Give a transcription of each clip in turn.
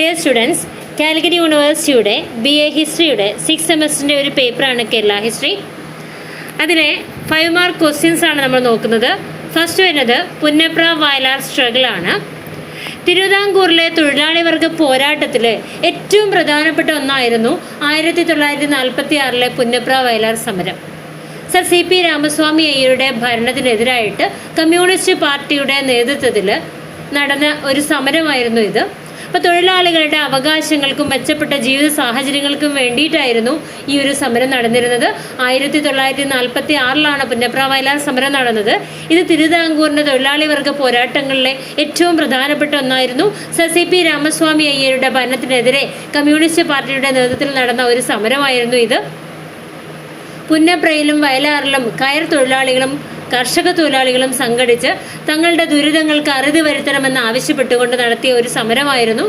Dear students, Calicut യൂണിവേഴ്സിറ്റിയുടെ BA ഹിസ്റ്ററിയുടെ 6th സെമസ്റ്ററിൻ്റെ ഒരു പേപ്പറാണ് കേരള ഹിസ്റ്ററി. അതിലെ 5 മാർക്ക് ക്വസ്റ്റ്യൻസ് ആണ് നമ്മൾ നോക്കുന്നത്. ഫസ്റ്റ് വരുന്നത് പുന്നപ്ര വയലാർ സ്ട്രഗിൾ ആണ്. തിരുവിതാംകൂറിലെ തൊഴിലാളി വർഗ പോരാട്ടത്തിൽ ഏറ്റവും പ്രധാനപ്പെട്ട ഒന്നായിരുന്നു 1946 പുന്നപ്ര വയലാർ സമരം. സർ CP രാമസ്വാമി അയ്യരുടെ ഭരണത്തിനെതിരായിട്ട് കമ്മ്യൂണിസ്റ്റ് പാർട്ടിയുടെ നേതൃത്വത്തിൽ നടന്ന ഒരു സമരമായിരുന്നു ഇത്. അപ്പോൾ തൊഴിലാളികളുടെ അവകാശങ്ങൾക്കും മെച്ചപ്പെട്ട ജീവിത സാഹചര്യങ്ങൾക്കും വേണ്ടിയിട്ടായിരുന്നു ഈ ഒരു സമരം നടന്നിരുന്നത്. 1946 പുന്നപ്ര വയലാർ സമരം നടന്നത്. ഇത് തിരുവിതാംകൂറിൻ്റെ തൊഴിലാളി വർഗ പോരാട്ടങ്ങളിലെ ഏറ്റവും പ്രധാനപ്പെട്ട ഒന്നായിരുന്നു. സർ CP രാമസ്വാമി അയ്യരുടെ ഭരണത്തിനെതിരെ കമ്മ്യൂണിസ്റ്റ് പാർട്ടിയുടെ നേതൃത്വത്തിൽ നടന്ന ഒരു സമരമായിരുന്നു ഇത്. പുന്നപ്രയിലും വയലാറിലും കയർ തൊഴിലാളികളും കർഷക തൊഴിലാളികളും സംഘടിച്ച് തങ്ങളുടെ ദുരിതങ്ങൾക്ക് അറുതി വരുത്തണമെന്ന് ആവശ്യപ്പെട്ടുകൊണ്ട് നടത്തിയ ഒരു സമരമായിരുന്നു.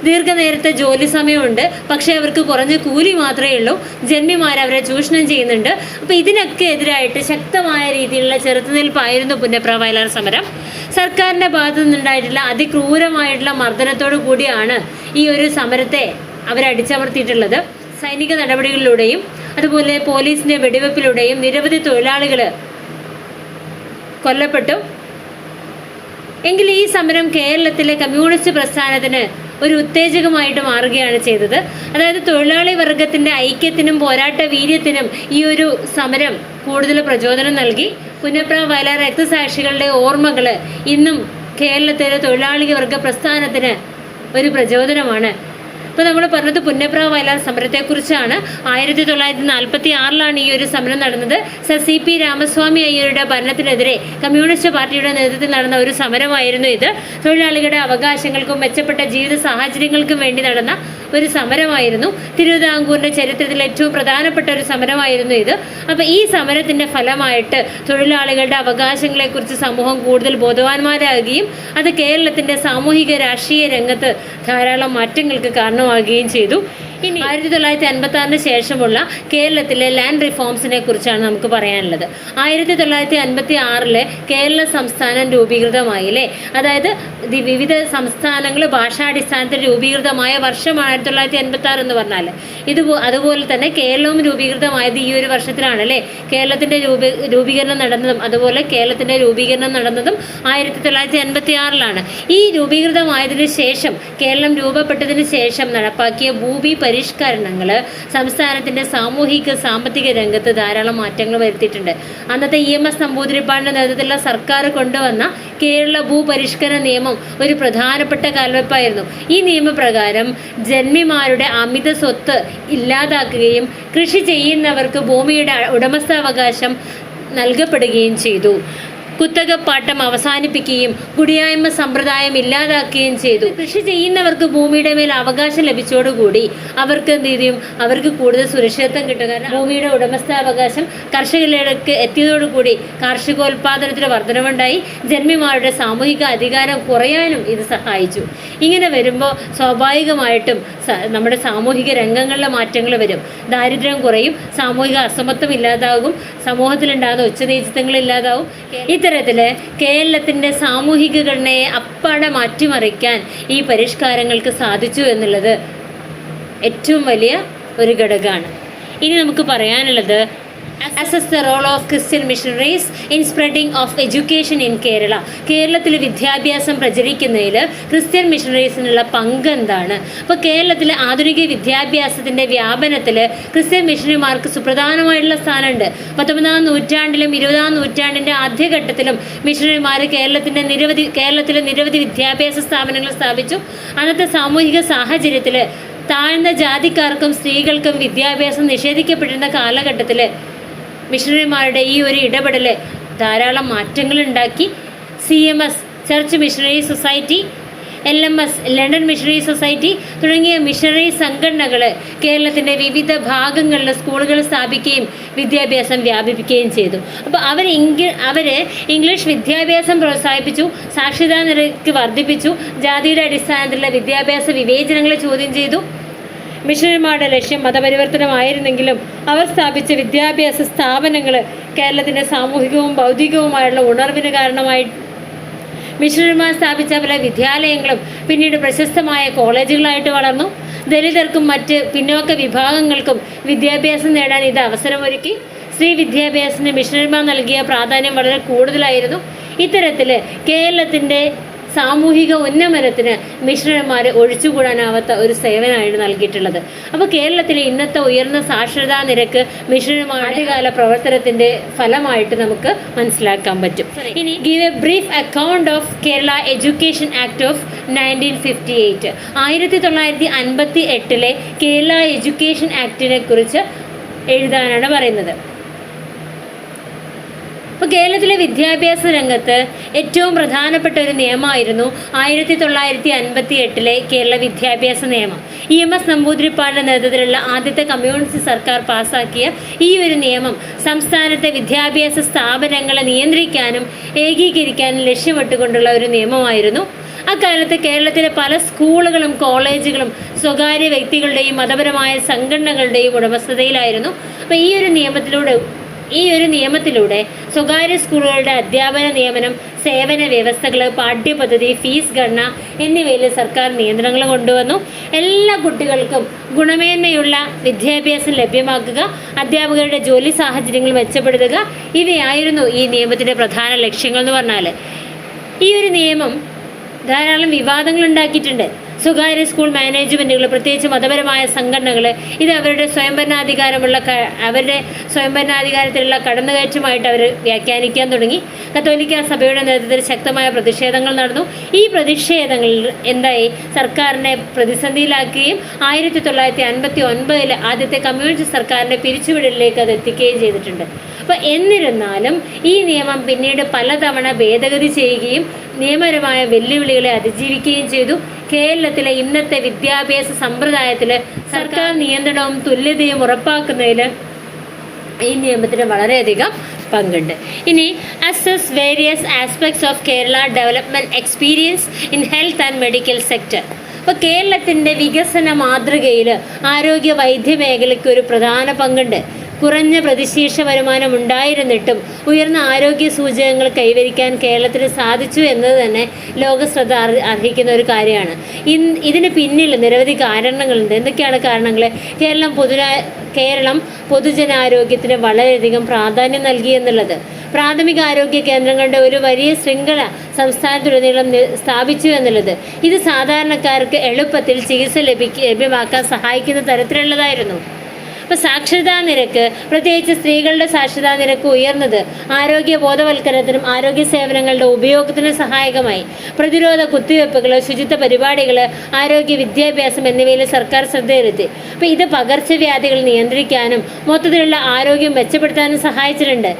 ദീർഘനേരത്തെ ജോലി സമയമുണ്ട്, പക്ഷേ അവർക്ക് കുറഞ്ഞ കൂലി മാത്രമേ ഉള്ളൂ. ജന്മിമാർ അവരെ ചൂഷണം ചെയ്യുന്നുണ്ട്. അപ്പോൾ ഇതിനൊക്കെ എതിരായിട്ട് ശക്തമായ രീതിയിലുള്ള ചെറുത്തുനിൽപ്പായിരുന്നു പുന്നപ്ര വയലാർ സമരം. സർക്കാരിൻ്റെ ഭാഗത്തു നിന്നുണ്ടായിട്ടുള്ള അതിക്രൂരമായിട്ടുള്ള മർദ്ദനത്തോടു കൂടിയാണ് ഈ ഒരു സമരത്തെ അവരടിച്ചമർത്തിയിട്ടുള്ളത്. സൈനിക നടപടികളിലൂടെയും അതുപോലെ പോലീസിൻ്റെ വെടിവെപ്പിലൂടെയും നിരവധി തൊഴിലാളികൾ കൊല്ലപ്പെട്ടു. എങ്കിൽ ഈ സമരം കേരളത്തിലെ കമ്മ്യൂണിസ്റ്റ് പ്രസ്ഥാനത്തിന് ഒരു ഉത്തേജകമായിട്ട് മാറുകയാണ് ചെയ്തത്. അതായത് തൊഴിലാളി വർഗത്തിൻ്റെ ഐക്യത്തിനും പോരാട്ട വീര്യത്തിനും ഈ ഒരു സമരം കൂടുതൽ പ്രചോദനം നൽകി. പുന്നപ്ര വയലാർ രക്തസാക്ഷികളുടെ ഓർമ്മകൾ ഇന്നും കേരളത്തിലെ തൊഴിലാളി വർഗ പ്രസ്ഥാനത്തിന് ഒരു പ്രചോദനമാണ്. ഇപ്പോൾ നമ്മൾ പറഞ്ഞത് പുന്നപ്ര വയലാർ സമരത്തെക്കുറിച്ചാണ്. 1946 ഈ ഒരു സമരം നടന്നത്. സർ CP രാമസ്വാമി അയ്യരുടെ ഭരണത്തിനെതിരെ കമ്മ്യൂണിസ്റ്റ് പാർട്ടിയുടെ നേതൃത്വത്തിൽ നടന്ന ഒരു സമരമായിരുന്നു ഇത്. തൊഴിലാളികളുടെ അവകാശങ്ങൾക്കും മെച്ചപ്പെട്ട ജീവിത സാഹചര്യങ്ങൾക്കും വേണ്ടി നടന്ന ഒരു സമരമായിരുന്നു. തിരുവിതാംകൂറിൻ്റെ ചരിത്രത്തിൽ ഏറ്റവും പ്രധാനപ്പെട്ട ഒരു സമരമായിരുന്നു ഇത്. അപ്പോൾ ഈ സമരത്തിൻ്റെ ഫലമായിട്ട് തൊഴിലാളികളുടെ അവകാശങ്ങളെക്കുറിച്ച് സമൂഹം കൂടുതൽ ബോധവാന്മാരാകുകയും അത് കേരളത്തിൻ്റെ സാമൂഹിക രാഷ്ട്രീയ രംഗത്ത് ധാരാളം മാറ്റങ്ങൾക്ക് കാരണമാകുകയും ചെയ്തു. ഇനി 1956 ശേഷമുള്ള കേരളത്തിലെ ലാൻഡ് റിഫോംസിനെ കുറിച്ചാണ് നമുക്ക് പറയാനുള്ളത്. 1956 കേരള സംസ്ഥാനം രൂപീകൃതമായി അല്ലേ. അതായത് വിവിധ സംസ്ഥാനങ്ങൾ ഭാഷാടിസ്ഥാനത്തിൽ രൂപീകൃതമായ വർഷമാണ് 1956 എന്ന് പറഞ്ഞാൽ. അതുപോലെ തന്നെ കേരളവും രൂപീകൃതമായത് ഈ ഒരു വർഷത്തിലാണ് അല്ലേ. കേരളത്തിൻ്റെ രൂപീകരണം നടന്നതും അതുപോലെ കേരളത്തിൻ്റെ രൂപീകരണം നടന്നതും 1956 ഈ രൂപീകൃതമായതിനു ശേഷം കേരളം രൂപപ്പെട്ടതിന് ശേഷം നടപ്പാക്കിയ ഭൂമി പരിഷ്കരണങ്ങൾ സംസ്ഥാനത്തിൻ്റെ സാമൂഹിക സാമ്പത്തിക രംഗത്ത് ധാരാളം മാറ്റങ്ങൾ വരുത്തിയിട്ടുണ്ട്. അന്നത്തെ EMS നമ്പൂതിരിപ്പാടിൻ്റെ നേതൃത്വത്തിലുള്ള സർക്കാർ കൊണ്ടുവന്ന കേരള ഭൂപരിഷ്കരണ നിയമം ഒരു പ്രധാനപ്പെട്ട കാൽവെപ്പായിരുന്നു. ഈ നിയമപ്രകാരം ജന്മിമാരുടെ അമിത സ്വത്ത് ഇല്ലാതാക്കുകയും കൃഷി ചെയ്യുന്നവർക്ക് ഭൂമിയുടെ ഉടമസ്ഥാവകാശം നൽകപ്പെടുകയും ചെയ്തു. കുത്തകപ്പാട്ടം അവസാനിപ്പിക്കുകയും കുടിയായ്മ സമ്പ്രദായം ഇല്ലാതാക്കുകയും ചെയ്തു. കൃഷി ചെയ്യുന്നവർക്ക് ഭൂമിയുടെ മേൽ അവകാശം ലഭിച്ചതോടുകൂടി അവർക്ക് എന്ത് ചെയ്യും, അവർക്ക് കൂടുതൽ സുരക്ഷിതത്വം കിട്ടും. കാരണം ഭൂമിയുടെ ഉടമസ്ഥാവകാശം കർഷകരിലേക്ക് എത്തിയതോടുകൂടി കാർഷികോൽപാദനത്തിന് വർധനവുണ്ടായി. ജന്മിമാരുടെ സാമൂഹിക അധികാരം കുറയാനും ഇത് സഹായിച്ചു. ഇങ്ങനെ വരുമ്പോൾ സ്വാഭാവികമായിട്ടും നമ്മുടെ സാമൂഹിക രംഗങ്ങളിലെ മാറ്റങ്ങൾ വരും. ദാരിദ്ര്യം കുറയും, സാമൂഹിക അസമത്വം ഇല്ലാതാകും, സമൂഹത്തിലുണ്ടാകുന്ന ഉച്ചനീചിത്വങ്ങൾ ഇല്ലാതാവും. ഇത്തരത്തിൽ കേരളത്തിൻ്റെ സാമൂഹിക ഘടനയെ അപ്പാടെ മാറ്റിമറിക്കാൻ ഈ പരിഷ്കാരങ്ങൾക്ക് സാധിച്ചു എന്നുള്ളത് ഏറ്റവും വലിയ ഒരു ഘടകമാണ്. ഇനി നമുക്ക് പറയാനുള്ളത് assess the role of Christian missionaries in spreading of education in Kerala. കേരളത്തിൽ വിദ്യാഭ്യാസം പ്രചരിക്കുന്നതിൽ ക്രിസ്ത്യൻ മിഷണറീസിനുള്ള പങ്ക് എന്താണ്? അപ്പോൾ കേരളത്തിലെ ആധുനിക വിദ്യാഭ്യാസത്തിൻ്റെ വ്യാപനത്തിൽ ക്രിസ്ത്യൻ മിഷണറിമാർക്ക് സുപ്രധാനമായിട്ടുള്ള സ്ഥാനമുണ്ട്. 19ാം നൂറ്റാണ്ടിലും 20ാം നൂറ്റാണ്ടിൻ്റെ ആദ്യഘട്ടത്തിലും മിഷണറിമാർ കേരളത്തിലെ നിരവധി വിദ്യാഭ്യാസ സ്ഥാപനങ്ങൾ സ്ഥാപിച്ചു. അന്നത്തെ സാമൂഹിക സാഹചര്യത്തിൽ താഴ്ന്ന ജാതിക്കാർക്കും സ്ത്രീകൾക്കും വിദ്യാഭ്യാസം നിഷേധിക്കപ്പെട്ടിരുന്ന കാലഘട്ടത്തിൽ മിഷണറിമാരുടെ ഈ ഒരു ഇടപെടൽ ധാരാളം മാറ്റങ്ങളുണ്ടാക്കി. CMS church missionary society, LMS London missionary society തുടങ്ങിയ മിഷണറി സംഘടനകൾ കേരളത്തിൻ്റെ വിവിധ ഭാഗങ്ങളിൽ സ്കൂളുകൾ സ്ഥാപിക്കുകയും വിദ്യാഭ്യാസം വ്യാപിപ്പിക്കുകയും ചെയ്തു. അപ്പോൾ അവർ ഇംഗ്ലീഷ് വിദ്യാഭ്യാസം പ്രോത്സാഹിപ്പിച്ചു, സാക്ഷരതാ നിരക്ക് വർദ്ധിപ്പിച്ചു, ജാതിയുടെ അടിസ്ഥാനത്തിലുള്ള വിദ്യാഭ്യാസ വിവേചനങ്ങളെ ചോദ്യം ചെയ്തു. മിഷണറിമാരുടെ ലക്ഷ്യം മതപരിവർത്തനമായിരുന്നെങ്കിലും അവർ സ്ഥാപിച്ച വിദ്യാഭ്യാസ സ്ഥാപനങ്ങൾ കേരളത്തിൻ്റെ സാമൂഹികവും ബൗദ്ധികവുമായുള്ള ഉണർവിന് കാരണമായി മിഷണറിമാർ സ്ഥാപിച്ച പല വിദ്യാലയങ്ങളും പിന്നീട് പ്രശസ്തമായ കോളേജുകളായിട്ട് വളർന്നു. ദലിതർക്കും മറ്റ് പിന്നോക്ക വിഭാഗങ്ങൾക്കും വിദ്യാഭ്യാസം നേടാൻ ഇത് അവസരമൊരുക്കി. സ്ത്രീ വിദ്യാഭ്യാസത്തിന് മിഷണറിമാർ നൽകിയ പ്രാധാന്യം വളരെ കൂടുതലായിരുന്നു. ഇത്തരത്തിൽ കേരളത്തിൻ്റെ സാമൂഹിക ഉന്നമനത്തിന് മിഷണറിമാർ ഒഴിച്ചുകൂടാനാവാത്ത ഒരു സേവനമാണ് നൽകിയിട്ടുള്ളത്. അപ്പോൾ കേരളത്തിലെ ഇന്നത്തെ ഉയർന്ന സാക്ഷരതാ നിരക്ക് മിഷണറിമാരുടെ ആദ്യകാല പ്രവർത്തനത്തിൻ്റെ ഫലമായിട്ട് നമുക്ക് മനസ്സിലാക്കാൻ പറ്റും. ഇനി give a brief account of Kerala education act of 1958. 1958 Kerala education ആക്ടിനെ കുറിച്ച് എഴുതാനാണ് പറയുന്നത്. അപ്പോൾ കേരളത്തിലെ വിദ്യാഭ്യാസ രംഗത്ത് ഏറ്റവും പ്രധാനപ്പെട്ട ഒരു നിയമമായിരുന്നു 1958 കേരള വിദ്യാഭ്യാസ നിയമം. EMS നമ്പൂതിരിപ്പാടിൻ്റെ നേതൃത്വത്തിലുള്ള ആദ്യത്തെ കമ്മ്യൂണിസ്റ്റ് സർക്കാർ പാസാക്കിയ ഈ ഒരു നിയമം സംസ്ഥാനത്തെ വിദ്യാഭ്യാസ സ്ഥാപനങ്ങളെ നിയന്ത്രിക്കാനും ഏകീകരിക്കാനും ലക്ഷ്യമിട്ടുകൊണ്ടുള്ള ഒരു നിയമമായിരുന്നു. അക്കാലത്ത് കേരളത്തിലെ പല സ്കൂളുകളും കോളേജുകളും സ്വകാര്യ വ്യക്തികളുടെയും മതപരമായ സംഘടനകളുടെയും ഉടമസ്ഥതയിലായിരുന്നു. അപ്പോൾ ഈ ഒരു നിയമത്തിലൂടെ സ്വകാര്യ സ്കൂളുകളുടെ അധ്യാപന നിയമനം, സേവന വ്യവസ്ഥകൾ, പാഠ്യപദ്ധതി, ഫീസ് ഘടന എന്നിവയിൽ സർക്കാർ നിയന്ത്രണങ്ങൾ കൊണ്ടുവന്നു. എല്ലാ കുട്ടികൾക്കും ഗുണമേന്മയുള്ള വിദ്യാഭ്യാസം ലഭ്യമാക്കുക, അധ്യാപകരുടെ ജോലി സാഹചര്യങ്ങൾ മെച്ചപ്പെടുത്തുക, ഇവയായിരുന്നു ഈ നിയമത്തിൻ്റെ പ്രധാന ലക്ഷ്യങ്ങൾ എന്ന് പറഞ്ഞാൽ. ഈ ഒരു നിയമം ധാരാളം വിവാദങ്ങൾ ഉണ്ടാക്കിയിട്ടുണ്ട്. സ്വകാര്യ സ്കൂൾ മാനേജ്മെൻറ്റുകൾ, പ്രത്യേകിച്ച് മതപരമായ സംഘടനകൾ, ഇത് അവരുടെ സ്വയംഭരണാധികാരത്തിലുള്ള കടന്നുകയറ്റമായിട്ട് അവർ വ്യാഖ്യാനിക്കാൻ തുടങ്ങി. കത്തോലിക്ക സഭയുടെ നേതൃത്വത്തിൽ ശക്തമായ പ്രതിഷേധങ്ങൾ നടന്നു. ഈ പ്രതിഷേധങ്ങളിൽ എന്തായി, സർക്കാരിനെ പ്രതിസന്ധിയിലാക്കുകയും 1959 ആദ്യത്തെ കമ്മ്യൂണിസ്റ്റ് സർക്കാരിൻ്റെ പിരിച്ചുവിടലിലേക്ക് അത് എത്തിക്കുകയും ചെയ്തിട്ടുണ്ട്. അപ്പോൾ എന്നിരുന്നാലും ഈ നിയമം പിന്നീട് പലതവണ ഭേദഗതി ചെയ്യുകയും നിയമപരമായ വെല്ലുവിളികളെ അതിജീവിക്കുകയും ചെയ്തു. കേരളത്തിലെ ഇന്നത്തെ വിദ്യാഭ്യാസ സമ്പ്രദായത്തിൽ സർക്കാർ നിയന്ത്രണവും തുല്യതയും ഉറപ്പാക്കുന്നതിൽ ഈ നിയമത്തിന് വളരെയധികം പങ്കുണ്ട്. ഇനി assess various aspects of Kerala development experience in health and medical sector. അപ്പോൾ കേരളത്തിൻ്റെ വികസന മാതൃകയിൽ ആരോഗ്യ വൈദ്യ മേഖലയ്ക്ക് ഒരു പ്രധാന പങ്കുണ്ട്. കുറഞ്ഞ പ്രതിശീർഷ വരുമാനം ഉണ്ടായിരുന്നിട്ടും ഉയർന്ന ആരോഗ്യ സൂചകങ്ങൾ കൈവരിക്കാൻ കേരളത്തിന് സാധിച്ചു എന്നത് തന്നെ ലോകശ്രദ്ധ അർഹിക്കുന്ന ഒരു കാര്യമാണ്. ഇതിന് പിന്നിൽ നിരവധി കാരണങ്ങളുണ്ട്. എന്തൊക്കെയാണ് കാരണങ്ങൾ? കേരളം പൊതുജനാരോഗ്യത്തിന് വളരെയധികം പ്രാധാന്യം നൽകി എന്നുള്ളത്. പ്രാഥമിക ആരോഗ്യ കേന്ദ്രങ്ങളുടെ ഒരു വലിയ ശൃംഖല സംസ്ഥാനത്തുടനീളം സ്ഥാപിച്ചു എന്നുള്ളത് ഇത് സാധാരണക്കാർക്ക് എളുപ്പത്തിൽ ചികിത്സ ലഭ്യമാക്കാൻ സഹായിക്കുന്ന തരത്തിലുള്ളതായിരുന്നു. ഇപ്പോൾ സാക്ഷരതാ നിരക്ക്, പ്രത്യേകിച്ച് സ്ത്രീകളുടെ സാക്ഷരതാ നിരക്ക് ഉയർന്നത് ആരോഗ്യ ബോധവൽക്കരണത്തിനും ആരോഗ്യ സേവനങ്ങളുടെ ഉപയോഗത്തിനും സഹായകമായി. പ്രതിരോധ കുത്തിവയ്പ്പുകൾ, ശുചിത്വ പരിപാടികൾ, ആരോഗ്യ വിദ്യാഭ്യാസം എന്നിവയിൽ സർക്കാർ ശ്രദ്ധ ചെലുത്തി. അപ്പോൾ ഇത് പകർച്ചവ്യാധികൾ നിയന്ത്രിക്കാനും മൊത്തത്തിലുള്ള ആരോഗ്യം മെച്ചപ്പെടുത്താനും സഹായിച്ചിട്ടുണ്ട്.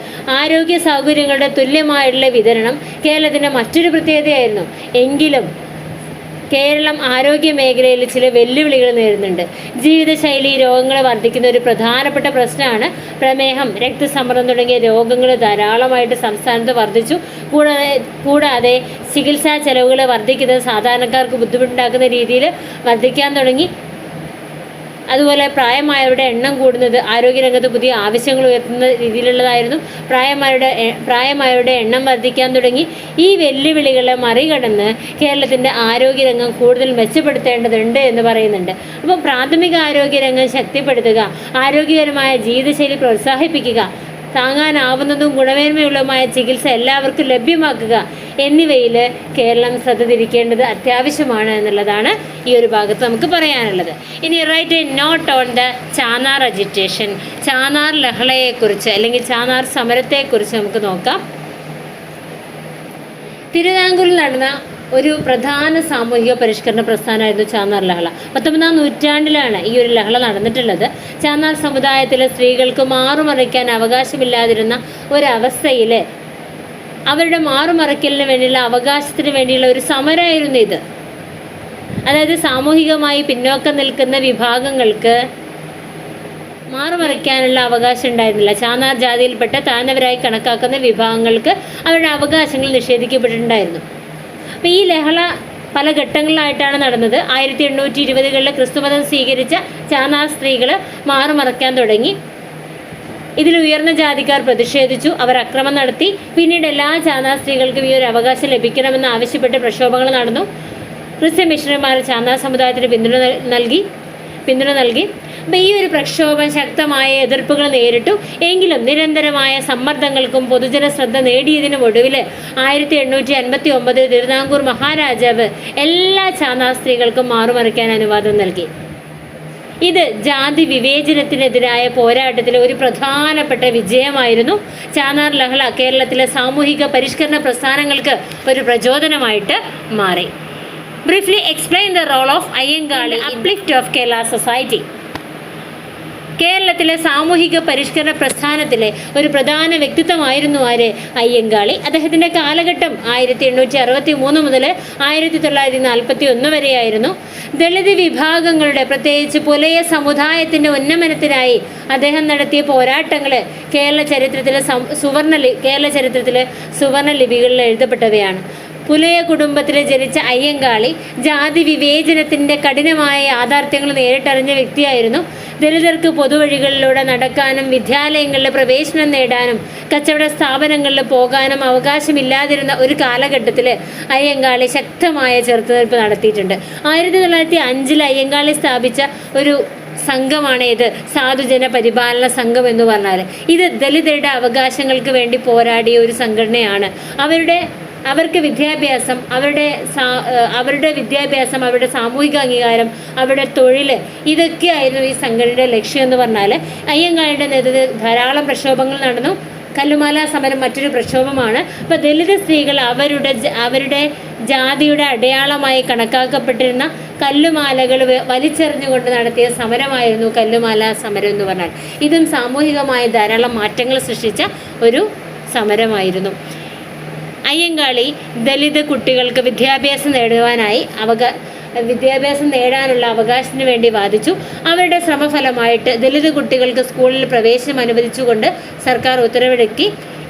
ആരോഗ്യ സൗകര്യങ്ങളുടെ തുല്യമായുള്ള വിതരണം കേരളത്തിൻ്റെ മറ്റൊരു പ്രത്യേകതയായിരുന്നു. എങ്കിലും കേരളം ആരോഗ്യ മേഖലയിൽ ചില വെല്ലുവിളികൾ നേരിടുന്നുണ്ട്. ജീവിതശൈലി രോഗങ്ങൾ വർദ്ധിക്കുന്ന ഒരു പ്രധാനപ്പെട്ട പ്രശ്നമാണ് പ്രമേഹം, രക്തസമ്മർദ്ദം തുടങ്ങിയ രോഗങ്ങൾ ധാരാളമായിട്ട് സംസ്ഥാനത്ത് വർദ്ധിച്ചു. കൂടാതെ ചികിത്സാ ചെലവുകൾ വർദ്ധിക്കുന്നത് സാധാരണക്കാർക്ക് ബുദ്ധിമുട്ടുണ്ടാക്കുന്ന രീതിയിൽ വർദ്ധിക്കാൻ തുടങ്ങി. അതുപോലെ പ്രായമായവരുടെ എണ്ണം കൂടുന്നത് ആരോഗ്യരംഗത്ത് പുതിയ ആവശ്യങ്ങൾ ഉയർത്തുന്ന രീതിയിലുള്ളതായിരുന്നു. പ്രായമായവരുടെ എണ്ണം വർദ്ധിക്കാൻ തുടങ്ങി. ഈ വെല്ലുവിളികളെ മറികടന്ന് കേരളത്തിൻ്റെ ആരോഗ്യരംഗം കൂടുതൽ മെച്ചപ്പെടുത്തേണ്ടതുണ്ട് എന്ന് പറയുന്നുണ്ട്. അപ്പോൾ പ്രാഥമിക ആരോഗ്യരംഗം ശക്തിപ്പെടുത്തുക, ആരോഗ്യകരമായ ജീവിതശൈലി പ്രോത്സാഹിപ്പിക്കുക, താങ്ങാനാവുന്നതും ഗുണമേന്മയുള്ളതുമായ ചികിത്സ എല്ലാവർക്കും ലഭ്യമാക്കുക എന്നിവയിൽ കേരളം ശ്രദ്ധ തിരിക്കേണ്ടത് അത്യാവശ്യമാണ് എന്നുള്ളതാണ് ഈ ഒരു ഭാഗത്ത് നമുക്ക് പറയാനുള്ളത്. ഇനി write a note on the Channar agitation. Channar ലഹളയെക്കുറിച്ച് അല്ലെങ്കിൽ ചാന്നാർ സമരത്തെക്കുറിച്ച് നമുക്ക് നോക്കാം. തിരുവിതാംകൂറിൽ നടന്ന ഒരു പ്രധാന സാമൂഹിക പരിഷ്കരണ പ്രസ്ഥാനമായിരുന്നു ചാന്നാർ ലഹള. 19-ാം നൂറ്റാണ്ടിലാണ് ഈ ഒരു ലഹള നടന്നിട്ടുള്ളത്. ചാന്നാർ സമുദായത്തിലെ സ്ത്രീകൾക്ക് മാറുമറയ്ക്കാൻ അവകാശമില്ലാതിരുന്ന ഒരവസ്ഥയിൽ അവരുടെ മാറുമറയ്ക്കലിന് വേണ്ടിയുള്ള അവകാശത്തിന് വേണ്ടിയുള്ള ഒരു സമരമായിരുന്നു ഇത്. അതായത് സാമൂഹികമായി പിന്നോക്കം നിൽക്കുന്ന വിഭാഗങ്ങൾക്ക് മാറുമറയ്ക്കാനുള്ള അവകാശം ഉണ്ടായിരുന്നില്ല. ചാന്നാർ ജാതിയിൽപ്പെട്ട താഴ്ന്നവരായി കണക്കാക്കുന്ന വിഭാഗങ്ങൾക്ക് അവരുടെ അവകാശങ്ങൾ നിഷേധിക്കപ്പെട്ടിട്ടുണ്ടായിരുന്നു. അപ്പോൾ ഈ ലഹള പല ഘട്ടങ്ങളിലായിട്ടാണ് നടന്നത്. 1820-കളിൽ ക്രിസ്തുമതം സ്വീകരിച്ച ചാന്നാർ സ്ത്രീകൾ മാറുമറയ്ക്കാൻ തുടങ്ങി. ഇതിൽ ഉയർന്ന ജാതിക്കാർ പ്രതിഷേധിച്ചു. അവർ അക്രമം നടത്തി. പിന്നീട് എല്ലാ ചാന്നാർ സ്ത്രീകൾക്കും ഈ ഒരു അവകാശം ലഭിക്കണമെന്ന് ആവശ്യപ്പെട്ട് പ്രക്ഷോഭങ്ങൾ നടന്നു. ക്രിസ്ത്യൻ മിഷണറിമാർ ചാന്നാർ സമുദായത്തിന് പിന്തുണ നൽകി. അപ്പം ഈ ഒരു പ്രക്ഷോഭം ശക്തമായ എതിർപ്പുകൾ നേരിട്ടു. എങ്കിലും നിരന്തരമായ സമ്മർദ്ദങ്ങൾക്കും പൊതുജന ശ്രദ്ധ നേടിയതിനും ഒടുവിൽ 1859 തിരുവിതാംകൂർ മഹാരാജാവ് എല്ലാ ചാന്നാർ സ്ത്രീകൾക്കും മാറുമറിക്കാൻ അനുവാദം നൽകി. ഇത് ജാതി വിവേചനത്തിനെതിരായ പോരാട്ടത്തിലെ ഒരു പ്രധാനപ്പെട്ട വിജയമായിരുന്നു. ചാന്നാർ ലഹള കേരളത്തിലെ സാമൂഹിക പരിഷ്കരണ പ്രസ്ഥാനങ്ങൾക്ക് ഒരു പ്രചോദനമായിട്ട് മാറി. Briefly explain the role of Ayyankali uplift of Kerala society. കേരളത്തിലെ സാമൂഹിക പരിഷ്കരണ പ്രസ്ഥാനത്തിലെ ഒരു പ്രധാന വ്യക്തിത്വമായിരുന്നു ആര്? അയ്യങ്കാളി. അദ്ദേഹത്തിൻ്റെ കാലഘട്ടം 1863 മുതൽ 1941 വരെയായിരുന്നു. ദളിത് വിഭാഗങ്ങളുടെ, പ്രത്യേകിച്ച് പുലയ സമുദായത്തിൻ്റെ ഉന്നമനത്തിനായി അദ്ദേഹം നടത്തിയ പോരാട്ടങ്ങൾ കേരള ചരിത്രത്തിലെ സുവർണ ലിപികളിൽ എഴുതപ്പെട്ടവയാണ്. പുലയ കുടുംബത്തിൽ ജനിച്ച അയ്യങ്കാളി ജാതി വിവേചനത്തിൻ്റെ കഠിനമായ യാഥാർത്ഥ്യങ്ങൾ നേരിട്ടറിഞ്ഞ വ്യക്തിയായിരുന്നു. ദളിതർക്ക് പൊതുവഴികളിലൂടെ നടക്കാനും വിദ്യാലയങ്ങളിൽ പ്രവേശനം നേടാനും കച്ചവട സ്ഥാപനങ്ങളിൽ പോകാനും അവകാശമില്ലാതിരുന്ന ഒരു കാലഘട്ടത്തിൽ അയ്യങ്കാളി ശക്തമായ ചെറുത്തുനിൽപ്പ് നടത്തിയിട്ടുണ്ട്. 1905 അയ്യങ്കാളി സ്ഥാപിച്ച ഒരു സംഘമാണ് ഇത് സാധുജന പരിപാലന സംഘം എന്ന് പറഞ്ഞാൽ. ഇത് ദളിതരുടെ അവകാശങ്ങൾക്ക് വേണ്ടി പോരാടിയ ഒരു സംഘടനയാണ്. അവർക്ക് വിദ്യാഭ്യാസം, അവരുടെ സാമൂഹിക അംഗീകാരം, അവരുടെ തൊഴിൽ, ഇതൊക്കെയായിരുന്നു ഈ സംഘടനയുടെ ലക്ഷ്യം എന്ന് പറഞ്ഞാൽ. അയ്യങ്കാളിയുടെ നേതൃത്വത്തിൽ ധാരാളം പ്രക്ഷോഭങ്ങൾ നടന്നു. കല്ലുമാല സമരം മറ്റൊരു പ്രക്ഷോഭമാണ്. അപ്പോൾ ദളിത് സ്ത്രീകൾ അവരുടെ ജാതിയുടെ അടയാളമായി കണക്കാക്കപ്പെട്ടിരുന്ന കല്ലുമാലകൾ വലിച്ചെറിഞ്ഞുകൊണ്ട് നടത്തിയ സമരമായിരുന്നു കല്ലുമാല സമരം എന്ന് പറഞ്ഞാൽ. ഇതും സാമൂഹികമായ ധാരാളം മാറ്റങ്ങൾ സൃഷ്ടിച്ച ഒരു സമരമായിരുന്നു. അയ്യങ്കാളി ദളിത് കുട്ടികൾക്ക് വിദ്യാഭ്യാസം നേടാനുള്ള അവകാശത്തിന് വേണ്ടി വാദിച്ചു. അവരുടെ ശ്രമഫലമായിട്ട് ദളിത് കുട്ടികൾക്ക് സ്കൂളിൽ പ്രവേശനം അനുവദിച്ചുകൊണ്ട് സർക്കാർ ഉത്തരവിറക്കി.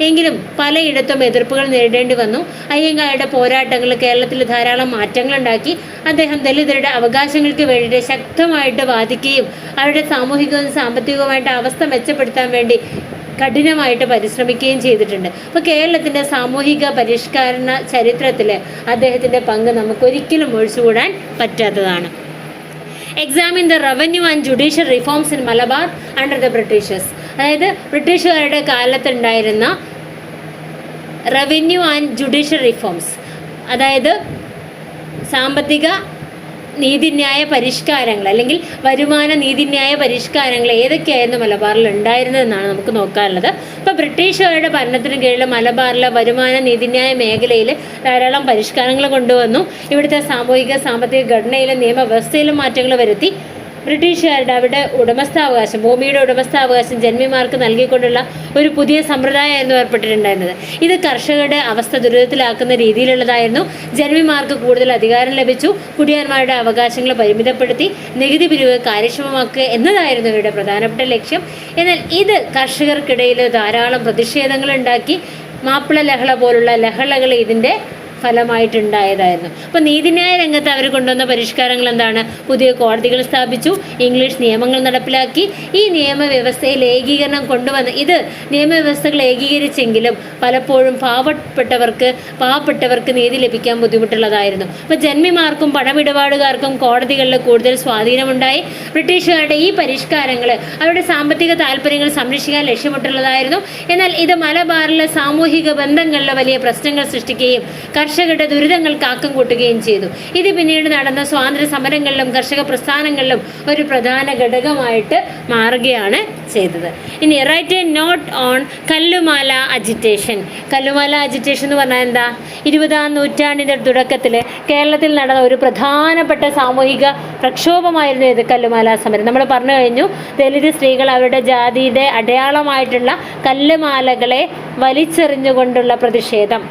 എങ്കിലും പലയിടത്തും എതിർപ്പുകൾ നേരിടേണ്ടി വന്നു. അയ്യങ്കാളിയുടെ പോരാട്ടങ്ങൾ കേരളത്തിൽ ധാരാളം മാറ്റങ്ങളുണ്ടാക്കി. അദ്ദേഹം ദളിതരുടെ അവകാശങ്ങൾക്ക് വേണ്ടിയിട്ട് ശക്തമായിട്ട് വാദിക്കുകയും അവരുടെ സാമൂഹികവും സാമ്പത്തികവുമായിട്ട് അവസ്ഥ മെച്ചപ്പെടുത്താൻ വേണ്ടി കഠിനമായിട്ട് പരിശ്രമിക്കുകയും ചെയ്തിട്ടുണ്ട്. അപ്പോൾ കേരളത്തിൻ്റെ സാമൂഹിക പരിഷ്കരണ ചരിത്രത്തിൽ അദ്ദേഹത്തിൻ്റെ പങ്ക് നമുക്കൊരിക്കലും ഒഴിച്ചുകൂടാൻ പറ്റാത്തതാണ്. Examine the revenue and judicial reforms in Malabar under the Britishers. അതായത് ബ്രിട്ടീഷുകാരുടെ കാലത്തുണ്ടായിരുന്ന റവന്യൂ ആൻഡ് ജുഡീഷ്യൽ റിഫോംസ്, അതായത് സാമ്പത്തിക നീതിന്യായ പരിഷ്കാരങ്ങൾ അല്ലെങ്കിൽ വരുമാന നീതിന്യായ പരിഷ്കാരങ്ങൾ ഏതൊക്കെയായിരുന്നു മലബാറിൽ ഉണ്ടായിരുന്നതെന്നാണ് നമുക്ക് നോക്കാനുള്ളത്. ഇപ്പോൾ ബ്രിട്ടീഷുകാരുടെ ഭരണത്തിന് കീഴിൽ മലബാറിലെ വരുമാന നീതിന്യായ മേഖലയിൽ ധാരാളം പരിഷ്കാരങ്ങൾ കൊണ്ടുവന്നു. ഇവിടുത്തെ സാമൂഹിക സാമ്പത്തിക ഘടനയിലും നിയമവ്യവസ്ഥയിലും മാറ്റങ്ങൾ വരുത്തി. ബ്രിട്ടീഷുകാരുടെ അവരുടെ ഉടമസ്ഥാവകാശം, ഭൂമിയുടെ ഉടമസ്ഥാവകാശം ജന്മിമാർക്ക് നൽകിക്കൊണ്ടുള്ള ഒരു പുതിയ സമ്പ്രദായമായിരുന്നു ഏർപ്പെട്ടിട്ടുണ്ടായിരുന്നത്. ഇത് കർഷകരുടെ അവസ്ഥ ദുരിതത്തിലാക്കുന്ന രീതിയിലുള്ളതായിരുന്നു. ജന്മിമാർക്ക് കൂടുതൽ അധികാരം ലഭിച്ചു. കുടിയാന്മാരുടെ അവകാശങ്ങൾ പരിമിതപ്പെടുത്തി നികുതി പിരിവ് കാര്യക്ഷമമാക്കുക എന്നതായിരുന്നു ഇവരുടെ പ്രധാനപ്പെട്ട ലക്ഷ്യം. എന്നാൽ ഇത് കർഷകർക്കിടയിൽ ധാരാളം പ്രതിഷേധങ്ങൾ ഉണ്ടാക്കി. മാപ്പിള ലഹള പോലുള്ള ലഹളകൾ ഇതിൻ്റെ ഫലമായിട്ടുണ്ടായതായിരുന്നു. അപ്പോൾ നീതിന്യായ രംഗത്ത് അവർ കൊണ്ടുവന്ന പരിഷ്കാരങ്ങൾ എന്താണ്? പുതിയ കോടതികൾ സ്ഥാപിച്ചു, ഇംഗ്ലീഷ് നിയമങ്ങൾ നടപ്പിലാക്കി. ഈ നിയമവ്യവസ്ഥയിൽ ഏകീകരണം കൊണ്ടുവന്ന് ഇത് നിയമവ്യവസ്ഥകൾ ഏകീകരിച്ചെങ്കിലും പലപ്പോഴും പാവപ്പെട്ടവർക്ക് നീതി ലഭിക്കാൻ ബുദ്ധിമുട്ടുള്ളതായിരുന്നു. അപ്പോൾ ജന്മിമാർക്കും പണമിടപാടുകാർക്കും കോടതികളിൽ കൂടുതൽ സ്വാധീനമുണ്ടായി. ബ്രിട്ടീഷുകാരുടെ ഈ പരിഷ്കാരങ്ങൾ അവരുടെ സാമ്പത്തിക താല്പര്യങ്ങൾ സംരക്ഷിക്കാൻ ലക്ഷ്യമിട്ടുള്ളതായിരുന്നു. എന്നാൽ ഇത് മലബാറിലെ സാമൂഹിക ബന്ധങ്ങളിൽ വലിയ പ്രശ്നങ്ങൾ സൃഷ്ടിക്കുകയും കർഷകരുടെ ദുരിതങ്ങൾക്ക് ആക്കം കൂട്ടുകയും ചെയ്തു. ഇത് പിന്നീട് നടന്ന സ്വാതന്ത്ര്യ സമരങ്ങളിലും കർഷക പ്രസ്ഥാനങ്ങളിലും ഒരു പ്രധാന ഘടകമായിട്ട് മാറുകയാണ് ചെയ്തത്. ഇനി write a note on Kallumala agitation. Kallumala agitation എന്ന് പറഞ്ഞാൽ എന്താ? 20-ാം നൂറ്റാണ്ടിൻ്റെ തുടക്കത്തിൽ കേരളത്തിൽ നടന്ന ഒരു പ്രധാനപ്പെട്ട സാമൂഹിക പ്രക്ഷോഭമായിരുന്നു ഇത് കല്ലുമാല സമരം. നമ്മൾ പറഞ്ഞു കഴിഞ്ഞു, ദളിത് സ്ത്രീകൾ അവരുടെ ജാതിയുടെ അടയാളമായിട്ടുള്ള കല്ലുമാലകളെ വലിച്ചെറിഞ്ഞുകൊണ്ടുള്ള പ്രതിഷേധം.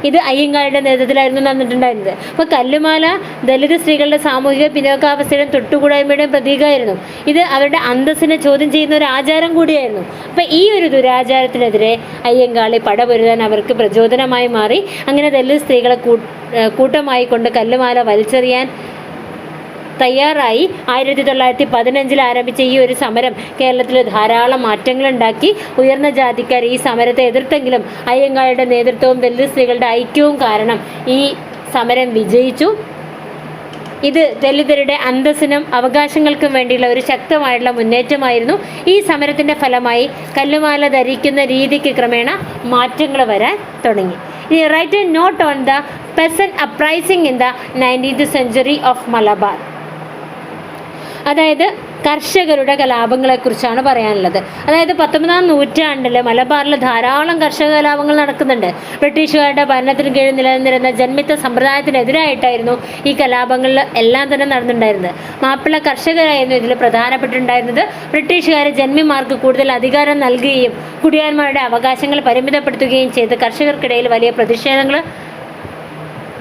ഇത് അയ്യങ്കാളിയുടെ നേതൃത്വത്തിലായിരുന്നു നടന്നിട്ടുണ്ടായിരുന്നത്. അപ്പോൾ കല്ലുമാല ദളിത് സ്ത്രീകളുടെ സാമൂഹിക പിന്നോക്കാവസ്ഥയുടെയും തൊട്ടുകൂടായ്മയുടെയും പ്രതീകമായിരുന്നു. ഇത് അവരുടെ അന്തസ്സിനെ ചോദ്യം ചെയ്യുന്ന ഒരു ആചാരം കൂടിയായിരുന്നു. അപ്പോൾ ഈ ഒരു ദുരാചാരത്തിനെതിരെ അയ്യങ്കാളി പടപൊരുതാൻ അവർക്ക് പ്രചോദനമായി മാറി. അങ്ങനെ ദളിത് സ്ത്രീകളെ കൂട്ടമായി കൊണ്ട് കല്ലുമാല വലിച്ചെറിയാൻ തയ്യാറായി. 1915 ആരംഭിച്ച ഈ ഒരു സമരം കേരളത്തിൽ ധാരാളം മാറ്റങ്ങളുണ്ടാക്കി. ഉയർന്ന ജാതിക്കാർ ഈ സമരത്തെ എതിർത്തെങ്കിലും അയ്യങ്കാളിയുടെ നേതൃത്വവും ദളിത് സ്ത്രീകളുടെ ഐക്യവും കാരണം ഈ സമരം വിജയിച്ചു. ഇത് ദളിതരുടെ അന്തസ്സിനും അവകാശങ്ങൾക്കും വേണ്ടിയുള്ള ഒരു ശക്തമായിട്ടുള്ള മുന്നേറ്റമായിരുന്നു. ഈ സമരത്തിൻ്റെ ഫലമായി കല്ലുമാല ധരിക്കുന്ന രീതിക്ക് ക്രമേണ മാറ്റങ്ങൾ വരാൻ തുടങ്ങി. ഇനി write a note on the peasant uprising in the 19th century of Malabar. അതായത് കർഷകരുടെ കലാപങ്ങളെക്കുറിച്ചാണ് പറയാനുള്ളത്. അതായത് 19ാം നൂറ്റാണ്ടിൽ മലബാറിൽ ധാരാളം കർഷക കലാപങ്ങൾ നടക്കുന്നുണ്ട്. ബ്രിട്ടീഷുകാരുടെ ഭരണത്തിന് കീഴിൽ നിലനിന്നിരുന്ന ജന്മിത്ത സമ്പ്രദായത്തിനെതിരായിട്ടായിരുന്നു ഈ കലാപങ്ങളിൽ എല്ലാം തന്നെ നടന്നിട്ടുണ്ടായിരുന്നത്. മാപ്പിള കർഷകരായിരുന്നു ഇതിൽ പ്രധാനപ്പെട്ടിട്ടുണ്ടായിരുന്നത്. ബ്രിട്ടീഷുകാർ ജന്മിമാർക്ക് കൂടുതൽ അധികാരം നൽകുകയും കുടിയാന്മാരുടെ അവകാശങ്ങൾ പരിമിതപ്പെടുത്തുകയും ചെയ്ത് കർഷകർക്കിടയിൽ വലിയ പ്രതിഷേധങ്ങൾ